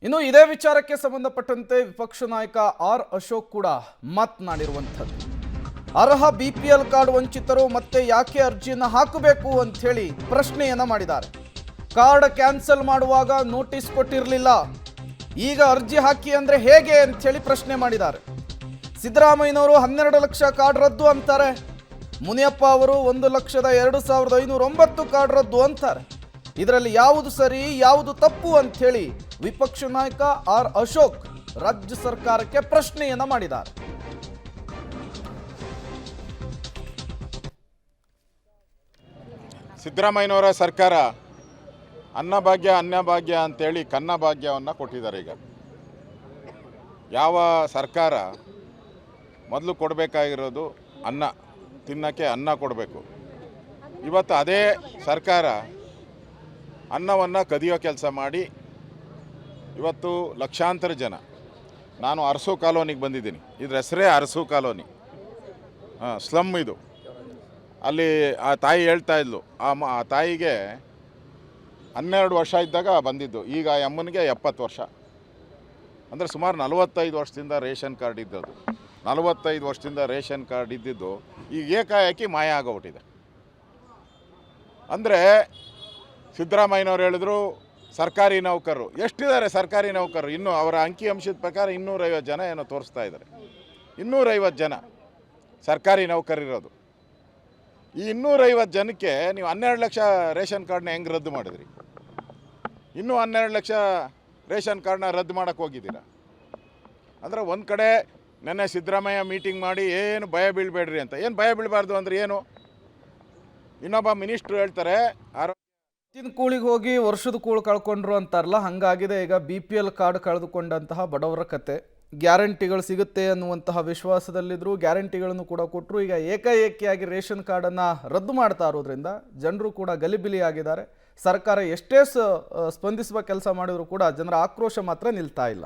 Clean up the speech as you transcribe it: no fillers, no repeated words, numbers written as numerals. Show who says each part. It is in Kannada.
Speaker 1: ಇನ್ನು ಇದೇ ವಿಚಾರಕ್ಕೆ ಸಂಬಂಧಪಟ್ಟಂತೆ ವಿಪಕ್ಷ ನಾಯಕ ಆರ್ ಅಶೋಕ್ ಕೂಡ ಮಾತನಾಡಿರುವಂಥದ್ದು. ಅರ್ಹ ಬಿಪಿಎಲ್ ಕಾರ್ಡ್ ವಂಚಿತರು ಮತ್ತೆ ಯಾಕೆ ಅರ್ಜಿಯನ್ನು ಹಾಕಬೇಕು ಅಂತ ಹೇಳಿ ಪ್ರಶ್ನೆಯನ್ನ ಮಾಡಿದ್ದಾರೆ. ಕಾರ್ಡ್ ಕ್ಯಾನ್ಸಲ್ ಮಾಡುವಾಗ ನೋಟಿಸ್ ಕೊಟ್ಟಿರಲಿಲ್ಲ, ಈಗ ಅರ್ಜಿ ಹಾಕಿ ಅಂದ್ರೆ ಹೇಗೆ ಅಂತ ಹೇಳಿ ಪ್ರಶ್ನೆ ಮಾಡಿದ್ದಾರೆ. ಸಿದ್ದರಾಮಯ್ಯನವರು 12 ಲಕ್ಷ ಕಾರ್ಡ್ ರದ್ದು ಅಂತಾರೆ, ಮುನಿಯಪ್ಪ ಅವರು 1,02,509 ಕಾರ್ಡ್ ರದ್ದು ಅಂತಾರೆ. ಇದರಲ್ಲಿ ಯಾವುದು ಸರಿ ಯಾವುದು ತಪ್ಪು ಅಂತ ಹೇಳಿ ವಿಪಕ್ಷ ನಾಯಕ ಆರ್ ಅಶೋಕ್ ರಾಜ್ಯ ಸರ್ಕಾರಕ್ಕೆ ಪ್ರಶ್ನೆಯನ್ನ ಮಾಡಿದ್ದಾರೆ.
Speaker 2: ಸಿದ್ದರಾಮಯ್ಯನವರ ಸರ್ಕಾರ ಅನ್ನಭಾಗ್ಯ ಅಂತೇಳಿ ಕನ್ನಭಾಗ್ಯವನ್ನು ಕೊಟ್ಟಿದ್ದಾರೆ. ಈಗ ಯಾವ ಸರ್ಕಾರ ಮೊದಲು ಕೊಡಬೇಕಾಗಿರೋದು ಅನ್ನ ತಿನ್ನಕ್ಕೆ ಅನ್ನ ಕೊಡಬೇಕು. ಇವತ್ತು ಅದೇ ಸರ್ಕಾರ ಅನ್ನವನ್ನು ಕದಿಯೋ ಕೆಲಸ ಮಾಡಿ ಇವತ್ತು ಲಕ್ಷಾಂತರ ಜನ, ನಾನು ಅರಸು ಕಾಲೋನಿಗೆ ಬಂದಿದ್ದೀನಿ, ಇದ್ರ ಹೆಸರೇ ಅರಸು ಕಾಲೋನಿ, ಸ್ಲಮ್ ಇದು. ಅಲ್ಲಿ ಆ ತಾಯಿ ಹೇಳ್ತಾ ಇದ್ಲು, ಆ ತಾಯಿಗೆ 12 ವರ್ಷ ಇದ್ದಾಗ ಬಂದಿದ್ದು, ಈಗ ಆ ಅಮ್ಮನಿಗೆ 70 ವರ್ಷ, ಅಂದರೆ ಸುಮಾರು 45 ವರ್ಷದಿಂದ ರೇಷನ್ ಕಾರ್ಡ್ ಇದ್ದದ್ದು. 45 ವರ್ಷದಿಂದ ರೇಷನ್ ಕಾರ್ಡ್ ಇದ್ದಿದ್ದು ಈಗ ಏಕಾಏಕಿ ಮಾಯ ಆಗೋಗ್ಬಿಟ್ಟಿದೆ. ಅಂದರೆ ಸಿದ್ದರಾಮಯ್ಯನವ್ರು ಹೇಳಿದ್ರು ಸರ್ಕಾರಿ ನೌಕರರು ಎಷ್ಟಿದ್ದಾರೆ, ಸರ್ಕಾರಿ ನೌಕರರು ಇನ್ನೂ ಅವರ ಅಂಕಿಅಂಶದ ಪ್ರಕಾರ 250 ಜನ ಏನೋ ತೋರಿಸ್ತಾ ಇದ್ದಾರೆ. 250 ಜನ ಸರ್ಕಾರಿ ನೌಕರರಿರೋದು. ಈ 250 ಜನಕ್ಕೆ ನೀವು 12 ಲಕ್ಷ ರೇಷನ್ ಕಾರ್ಡ್ನ ಹೆಂಗೆ ರದ್ದು ಮಾಡಿದ್ರಿ? ಇನ್ನೂ 12 ಲಕ್ಷ ರೇಷನ್ ಕಾರ್ಡ್ನ ರದ್ದು ಮಾಡೋಕ್ಕೆ ಹೋಗಿದ್ದೀರಾ. ಅಂದರೆ ಒಂದು ಕಡೆ ನೆನ್ನೆ ಸಿದ್ದರಾಮಯ್ಯ ಮೀಟಿಂಗ್ ಮಾಡಿ ಏನು ಭಯ ಬೀಳಬೇಡ್ರಿ ಅಂತ. ಏನು ಭಯ ಬೀಳಬಾರ್ದು ಅಂದರೆ ಏನು? ಇನ್ನೊಬ್ಬ ಮಿನಿಸ್ಟ್ರು ಹೇಳ್ತಾರೆ
Speaker 1: ದಿನ ಕೂಳಿಗೆ ಹೋಗಿ ವರ್ಷದ ಕೂಳು ಕಳ್ಕೊಂಡ್ರು ಅಂತಾರಲ್ಲ, ಹಂಗಾಗಿದೆ ಈಗ BPL ಕಾರ್ಡ್ ಕಳೆದುಕೊಂಡಂತಹ ಬಡವರ ಕತೆ. ಗ್ಯಾರಂಟಿಗಳು ಸಿಗುತ್ತೆ ಅನ್ನುವಂತಹ ವಿಶ್ವಾಸದಲ್ಲಿದ್ದರು, ಗ್ಯಾರಂಟಿಗಳನ್ನು ಕೂಡ ಕೊಟ್ಟರು. ಈಗ ಏಕಾಏಕಿಯಾಗಿ ರೇಷನ್ ಕಾರ್ಡನ್ನು ರದ್ದು ಮಾಡ್ತಾ ಇರೋದ್ರಿಂದ ಜನರು ಕೂಡ ಗಲಿಬಿಲಿ ಆಗಿದ್ದಾರೆ. ಸರ್ಕಾರ ಎಷ್ಟೇ ಸ್ಪಂದಿಸುವ ಕೆಲಸ ಮಾಡಿದರೂ ಕೂಡ ಜನರ ಆಕ್ರೋಶ ಮಾತ್ರ ನಿಲ್ತಾ ಇಲ್ಲ.